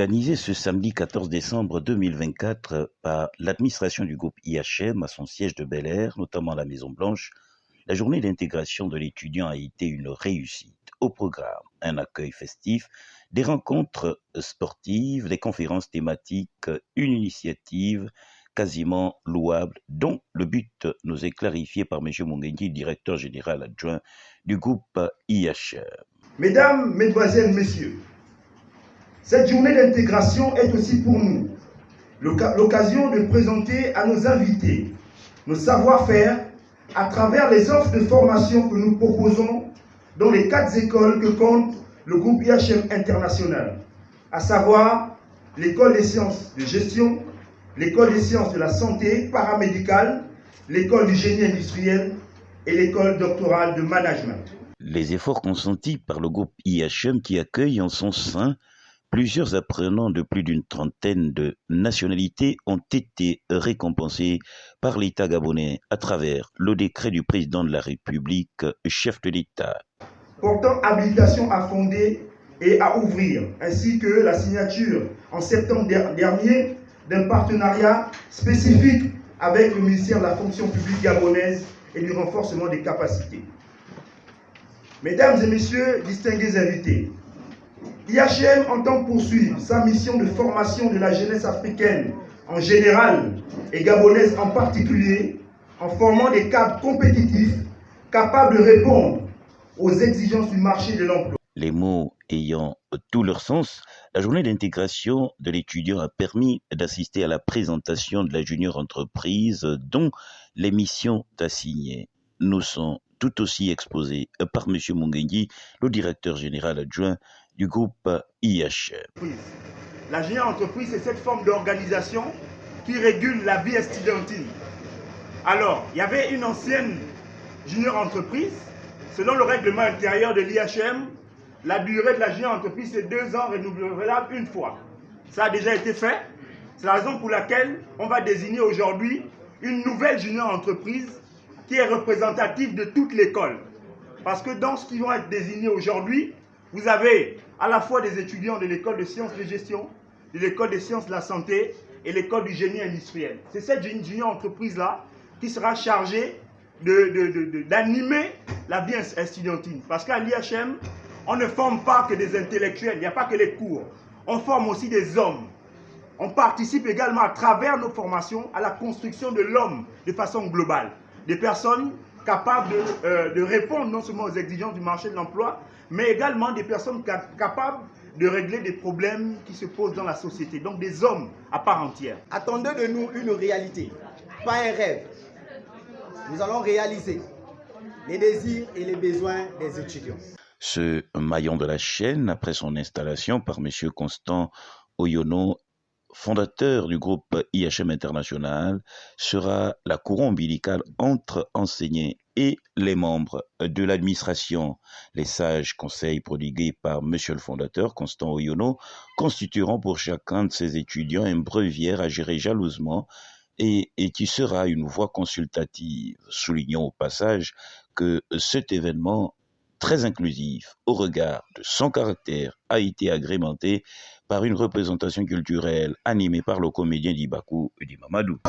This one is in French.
Organisée ce samedi 14 décembre 2024 par l'administration du groupe IHM à son siège de Bel-Air, notamment à la Maison-Blanche, la journée d'intégration de l'étudiant a été une réussite. Au programme, un accueil festif, des rencontres sportives, des conférences thématiques, une initiative quasiment louable, dont le but nous est clarifié par M. Mungenyi, directeur général adjoint du groupe IHM. Mesdames, Mesdemoiselles, Messieurs, cette journée d'intégration est aussi pour nous l'occasion de présenter à nos invités nos savoir-faire à travers les offres de formation que nous proposons dans les 4 écoles que compte le groupe IHM International, à savoir l'école des sciences de gestion, l'école des sciences de la santé paramédicale, l'école du génie industriel et l'école doctorale de management. Les efforts consentis par le groupe IHM qui accueille en son sein plusieurs apprenants de plus d'une trentaine de nationalités ont été récompensés par l'État gabonais à travers le décret du président de la République, chef de l'État. Portant habilitation à fonder et à ouvrir, ainsi que la signature en septembre dernier d'un partenariat spécifique avec le ministère de la fonction publique gabonaise et du renforcement des capacités. Mesdames et messieurs, distingués invités, IHM entend poursuivre sa mission de formation de la jeunesse africaine en général et gabonaise en particulier, en formant des cadres compétitifs capables de répondre aux exigences du marché de l'emploi. Les mots ayant tout leur sens, la journée d'intégration de l'étudiant a permis d'assister à la présentation de la junior entreprise dont les missions assignées nous sont tout aussi exposées par M. Mungenyi, le directeur général adjoint du groupe IHM. La junior entreprise, c'est cette forme d'organisation qui régule la vie estudiantine. Alors, il y avait une ancienne junior entreprise. Selon le règlement intérieur de l'IHM, la durée de la junior entreprise, c'est 2 ans renouvelable une fois. Ça a déjà été fait. C'est la raison pour laquelle on va désigner aujourd'hui une nouvelle junior entreprise qui est représentative de toute l'école. Parce que dans ce qui vont être désignés aujourd'hui, vous avez à la fois des étudiants de l'école de sciences de gestion, de l'école des sciences de la santé et l'école du génie industriel. C'est cette junior entreprise-là qui sera chargée d'animer la vie estudiantine. Parce qu'à l'IHM, on ne forme pas que des intellectuels, il n'y a pas que les cours. On forme aussi des hommes. On participe également à travers nos formations à la construction de l'homme de façon globale. Des personnes capables de répondre non seulement aux exigences du marché de l'emploi, mais également des personnes capables de régler des problèmes qui se posent dans la société. Donc des hommes à part entière. Attendez de nous une réalité, pas un rêve. Nous allons réaliser les désirs et les besoins des étudiants. Ce maillon de la chaîne, après son installation par M. Constant Oyono, fondateur du groupe IHM International, sera la courroie ombilicale entre enseignants et les membres de l'administration. Les sages conseils prodigués par M. le fondateur, Constant Oyono, constitueront pour chacun de ses étudiants un breviaire à gérer jalousement et qui sera une voix consultative. Soulignons au passage que cet événement très inclusif au regard de son caractère a été agrémenté par une représentation culturelle animée par le comédien d'Ibakou, Udi Mamadou.